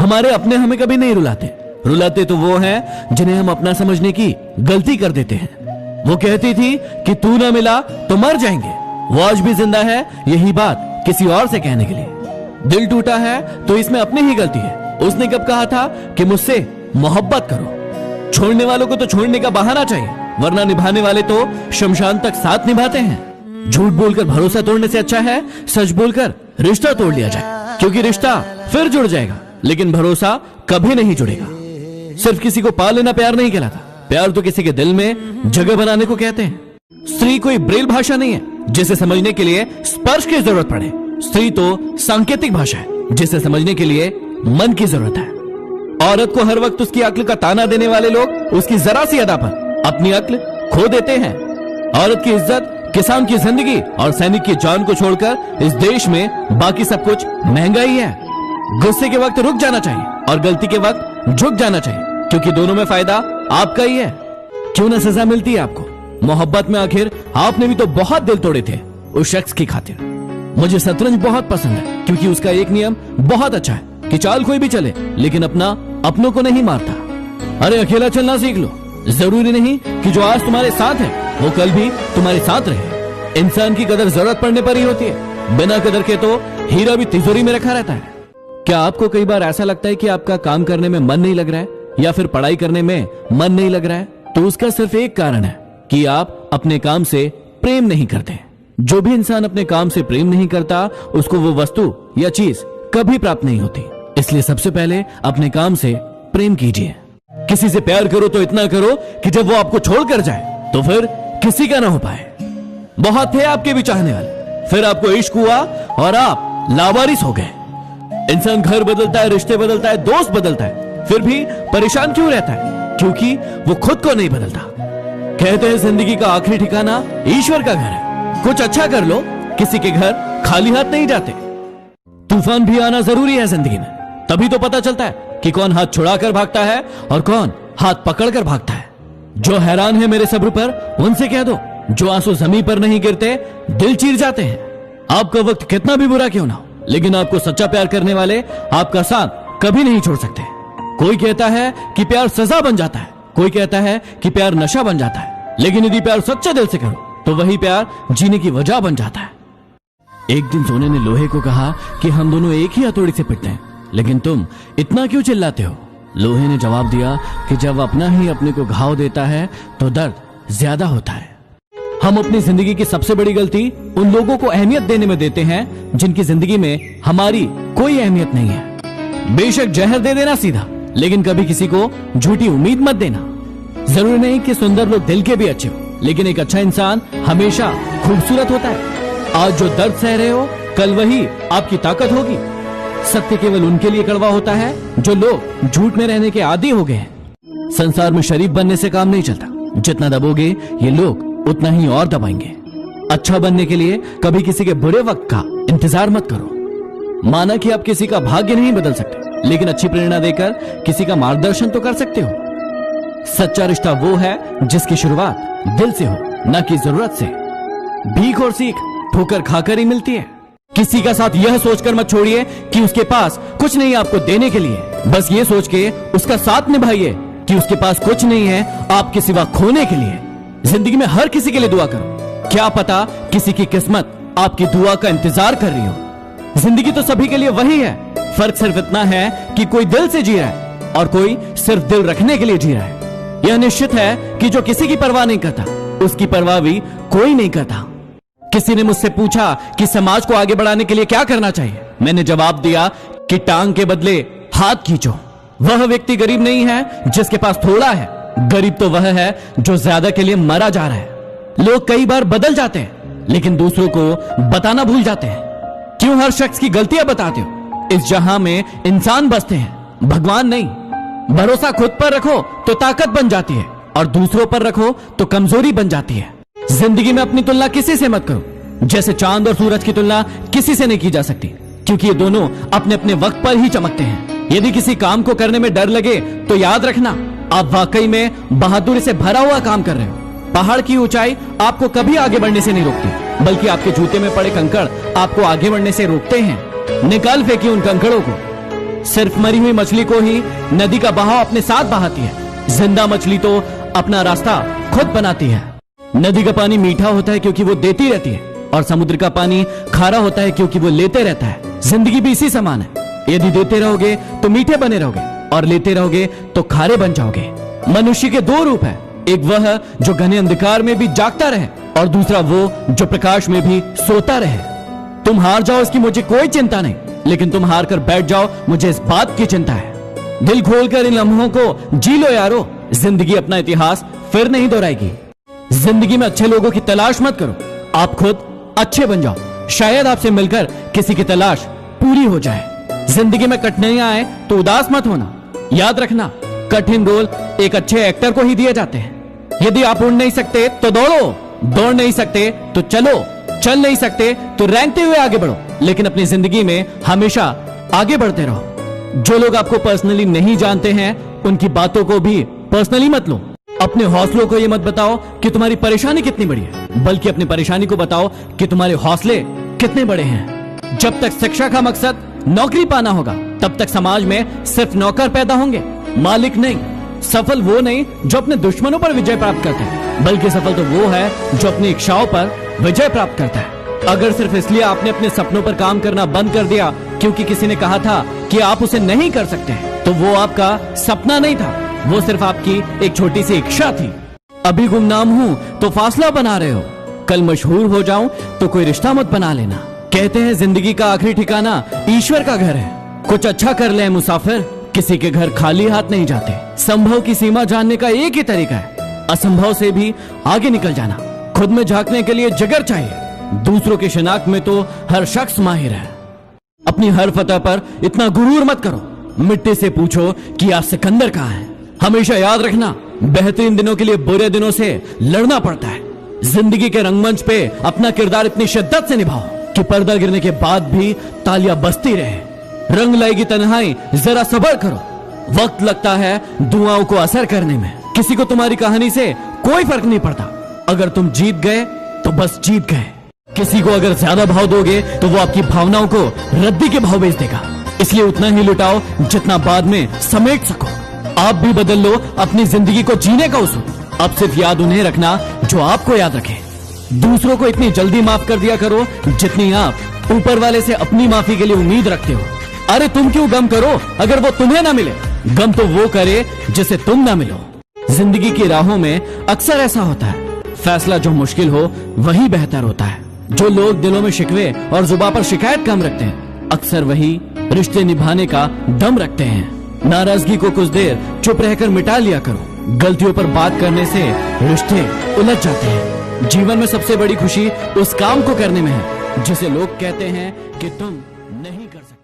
हमारे अपने हमें कभी नहीं रुलाते। रुलाते तो वो हैं जिन्हें हम अपना समझने की गलती कर देते हैं। वो कहती थी कि तू ना मिला तो मर जाएंगे। वो आज भी जिंदा है यही बात किसी और से कहने के लिए। दिल टूटा है तो इसमें अपनी ही गलती है। उसने कब कहा था कि मुझसे मोहब्बत करो। छोड़ने वालों को तो छोड़ने का बहाना चाहिए, वरना निभाने वाले तो शमशान तक साथ निभाते हैं। झूठ बोलकर भरोसा तोड़ने से अच्छा है सच बोलकर रिश्ता तोड़ लिया जाए, क्योंकि रिश्ता फिर जुड़ जाएगा लेकिन भरोसा कभी नहीं जुड़ेगा। सिर्फ किसी को पा लेना प्यार नहीं कहलाता। प्यार तो किसी के दिल में जगह बनाने को कहते हैं। स्त्री कोई ब्रेल भाषा नहीं है जिसे समझने के लिए स्पर्श की जरूरत पड़े। स्त्री तो सांकेतिक भाषा है जिसे समझने के लिए मन की जरूरत है। औरत को हर वक्त उसकी अक्ल का ताना देने वाले लोग उसकी जरा सी अदा पर अपनी अक्ल खो देते हैं। औरत की इज्जत, किसान की जिंदगी और सैनिक की जान को छोड़कर इस देश में बाकी सब कुछ महंगा ही है। गुस्से के वक्त रुक जाना चाहिए और गलती के वक्त झुक जाना चाहिए, क्योंकि दोनों में फायदा आपका ही है। क्यों ना सजा मिलती है आपको। मोहब्बत में आखिर आपने भी तो बहुत दिल तोड़े थे उस शख्स की खातिर। मुझे शतरंज बहुत पसंद है क्योंकि उसका एक नियम बहुत अच्छा है कि चाल कोई भी चले लेकिन अपनों को नहीं मारता। अरे अकेला चलना सीख लो। जरूरी नहीं कि जो आज तुम्हारे साथ है वो कल भी तुम्हारे साथ रहे। इंसान की कदर जरूरत पड़ने पर ही होती है। बिना कदर के तो हीरा भी तिजोरी में रखा रहता है। क्या आपको कई बार ऐसा लगता है कि आपका काम करने में मन नहीं लग रहा है या फिर पढ़ाई करने में मन नहीं लग रहा है? तो उसका सिर्फ एक कारण है कि आप अपने काम से प्रेम नहीं करते। जो भी इंसान अपने काम से प्रेम नहीं करता उसको वो वस्तु या चीज कभी प्राप्त नहीं होती। इसलिए सबसे पहले अपने काम से प्रेम कीजिए। किसी से प्यार करो तो इतना करो कि जब वो आपको छोड़कर जाए तो फिर किसी का ना हो पाए। बहुत थे आपके भी चाहने वाले, फिर आपको इश्क हुआ और आप लावारिस हो गए। इंसान घर बदलता है, रिश्ते बदलता है, दोस्त बदलता है, फिर भी परेशान क्यों रहता है? क्योंकि वो खुद को नहीं बदलता। कहते हैं जिंदगी का आखिरी ठिकाना ईश्वर का घर है। कुछ अच्छा कर लो, किसी के घर खाली हाथ नहीं जाते। तूफान भी आना जरूरी है जिंदगी में, तभी तो पता चलता है कि कौन हाथ छुड़ाकर भागता है और कौन हाथ पकड़कर भागता है। जो हैरान है मेरे सब्र पर उनसे कह दो, जो आंसू जमीन पर नहीं गिरते दिल चीर जाते हैं। आपका वक्त कितना भी बुरा क्यों ना हो, लेकिन आपको सच्चा प्यार करने वाले आपका साथ कभी नहीं छोड़ सकते। कोई कहता है कि प्यार सजा बन जाता है, कोई कहता है कि प्यार नशा बन जाता है, लेकिन यदि प्यार सच्चे दिल से करो तो वही प्यार जीने की वजह बन जाता है। एक दिन सोने ने लोहे को कहा कि हम दोनों एक ही हथौड़ी से पिटते हैं, लेकिन तुम इतना क्यों चिल्लाते हो? लोहे ने जवाब दिया कि जब अपना ही अपने को घाव देता है तो दर्द ज्यादा होता है। हम अपनी जिंदगी की सबसे बड़ी गलती उन लोगों को अहमियत देने में देते हैं जिनकी जिंदगी में हमारी कोई अहमियत नहीं है। बेशक जहर दे देना सीधा, लेकिन कभी किसी को झूठी उम्मीद मत देना। जरूरी नहीं कि सुंदर लोग दिल के भी अच्छे हो, लेकिन एक अच्छा इंसान हमेशा खूबसूरत होता है। आज जो दर्द सह रहे हो कल वही आपकी ताकत होगी। सत्य केवल उनके लिए कड़वा होता है जो लोग झूठ में रहने के आदी हो गए हैं। संसार में शरीफ बनने से काम नहीं चलता। जितना दबोगे ये लोग उतना ही और दबाएंगे। अच्छा बनने के लिए कभी किसी के बुरे वक्त का इंतजार मत करो। माना कि आप किसी का भाग्य नहीं बदल सकते, लेकिन अच्छी प्रेरणा देकर किसी का मार्गदर्शन तो कर सकते हो। सच्चा रिश्ता वो है जिसकी शुरुआत दिल से हो, न कि जरूरत से। भीख और सीख ठोकर खाकर ही मिलती है। किसी का साथ यह सोचकर मत छोड़िए कि उसके पास कुछ नहीं है आपको देने के लिए। बस ये सोच के उसका साथ निभाइए कि उसके पास कुछ नहीं है आपके सिवा खोने के लिए। जिंदगी में हर किसी के लिए दुआ करो, क्या पता किसी की किस्मत आपकी दुआ का इंतजार कर रही हो। जिंदगी तो सभी के लिए वही है, फर्क सिर्फ इतना है कि कोई दिल से जी रहा है और कोई सिर्फ दिल रखने के लिए जी रहा है। यह निश्चित है कि जो किसी की परवाह नहीं करता उसकी परवाह भी कोई नहीं करता। किसी ने मुझसे पूछा कि समाज को आगे बढ़ाने के लिए क्या करना चाहिए। मैंने जवाब दिया कि टांग के बदले हाथ खींचो। वह व्यक्ति गरीब नहीं है जिसके पास थोड़ा है, गरीब तो वह है जो ज्यादा के लिए मरा जा रहा है। लोग कई बार बदल जाते हैं लेकिन दूसरों को बताना भूल जाते हैं। क्यों हर शख्स की गलतियां बताते हो? इस जहां में इंसान बसते हैं, भगवान नहीं। भरोसा खुद पर रखो तो ताकत बन जाती है और दूसरों पर रखो तो कमजोरी बन जाती है। जिंदगी में अपनी तुलना किसी से मत करो। जैसे चांद और सूरज की तुलना किसी से नहीं की जा सकती, क्योंकि ये दोनों अपने अपने वक्त पर ही चमकते हैं। यदि किसी काम को करने में डर लगे तो याद रखना आप वाकई में बहादुरी से भरा हुआ काम कर रहे हो। पहाड़ की ऊंचाई आपको कभी आगे बढ़ने से नहीं रोकती, बल्कि आपके जूते में पड़े कंकड़ आपको आगे बढ़ने से रोकते हैं। निकाल फेंकिए उन कंकड़ों को। सिर्फ मरी हुई मछली को ही नदी का बहाव अपने साथ बहाती है। जिंदा मछली तो अपना रास्ता खुद बनाती है। नदी का पानी मीठा होता है क्योंकि वो देती रहती है, और समुद्र का पानी खारा होता है क्योंकि वो लेते रहता है। जिंदगी भी इसी समान है। यदि देते रहोगे तो मीठे बने रहोगे, और लेते रहोगे तो खारे बन जाओगे। मनुष्य के दो रूप है, एक वह जो घने अंधकार में भी जागता रहे, और दूसरा वो जो प्रकाश में भी सोता रहे। तुम हार जाओ इसकी मुझे कोई चिंता नहीं, लेकिन तुम हार कर बैठ जाओ मुझे इस बात की चिंता है। दिल खोलकर इन लम्हों को जी लो यारो, जिंदगी अपना इतिहास फिर नहीं दोहराएगी। जिंदगी में अच्छे लोगों की तलाश मत करो, आप खुद अच्छे बन जाओ। शायद आपसे मिलकर किसी की तलाश पूरी हो जाए। जिंदगी में कठिनाइयां आए तो उदास मत होना। याद रखना, कठिन रोल एक अच्छे एक्टर को ही दिए जाते हैं। यदि आप उड़ नहीं सकते तो दौड़ो, दौड़ नहीं सकते तो चलो, चल नहीं सकते तो रेंगते हुए आगे बढ़ो, लेकिन अपनी जिंदगी में हमेशा आगे बढ़ते रहो। जो लोग आपको पर्सनली नहीं जानते हैं उनकी बातों को भी पर्सनली मत लो। अपने हौसलों को ये मत बताओ कि तुम्हारी परेशानी कितनी बड़ी है, बल्कि अपनी परेशानी को बताओ कि तुम्हारे हौसले कितने बड़े हैं। जब तक शिक्षा का मकसद नौकरी पाना होगा, तब तक समाज में सिर्फ नौकर पैदा होंगे, मालिक नहीं। सफल वो नहीं जो अपने दुश्मनों पर विजय प्राप्त करता है, बल्कि सफल तो वो है जो अपनी इच्छाओं पर विजय प्राप्त करता है। अगर सिर्फ इसलिए आपने अपने सपनों पर काम करना बंद कर दिया क्योंकि किसी ने कहा था कि आप उसे नहीं कर सकते, तो वो आपका सपना नहीं था, वो सिर्फ आपकी एक छोटी सी इच्छा थी। अभी गुमनाम हूं तो फासला बना रहे हो, कल मशहूर हो जाऊं तो कोई रिश्ता मत बना लेना। कहते हैं जिंदगी का आखिरी ठिकाना ईश्वर का घर है। कुछ अच्छा कर ले मुसाफिर, किसी के घर खाली हाथ नहीं जाते। संभव की सीमा जानने का एक ही तरीका है, असंभव से भी आगे निकल जाना। खुद में झांकने के लिए जिगर चाहिए, दूसरों की शिनाख्त में तो हर शख्स माहिर है। अपनी हर फतह पर इतना गुरूर मत करो, मिट्टी से पूछो कि आज सिकंदर कहाँ है। हमेशा याद रखना, बेहतरीन दिनों के लिए बुरे दिनों से लड़ना पड़ता है। जिंदगी के रंगमंच पे अपना किरदार इतनी शिद्दत से निभाओ कि पर्दा गिरने के बाद भी तालियां बजती रहे। रंग लाएगी तन्हाई, जरा सब्र करो, वक्त लगता है दुआओं को असर करने में। किसी को तुम्हारी कहानी से कोई फर्क नहीं पड़ता। अगर तुम जीत गए तो बस जीत गए। किसी को अगर ज्यादा भाव दोगे तो वो आपकी भावनाओं को रद्दी के भाव बेच देगा। इसलिए उतना ही लुटाओ जितना बाद में समेट सको। आप भी बदल लो अपनी जिंदगी को जीने का उसूल। अब सिर्फ याद उन्हें रखना जो आपको याद रखे। दूसरों को इतनी जल्दी माफ कर दिया करो जितनी आप ऊपर वाले से अपनी माफी के लिए उम्मीद रखते हो। अरे तुम क्यों गम करो अगर वो तुम्हें ना मिले, गम तो वो करे जिसे तुम ना मिलो। जिंदगी की राहों में अक्सर ऐसा होता है, फैसला जो मुश्किल हो वही बेहतर होता है। जो लोग दिलों में शिकवे और जुबान पर शिकायत कम रखते हैं, अक्सर वही रिश्ते निभाने का दम रखते हैं। नाराजगी को कुछ देर चुप रहकर मिटा लिया करो। गलतियों पर बात करने से रिश्ते उलझ जाते हैं। जीवन में सबसे बड़ी खुशी उस काम को करने में है जिसे लोग कहते हैं कि तुम नहीं कर सकते।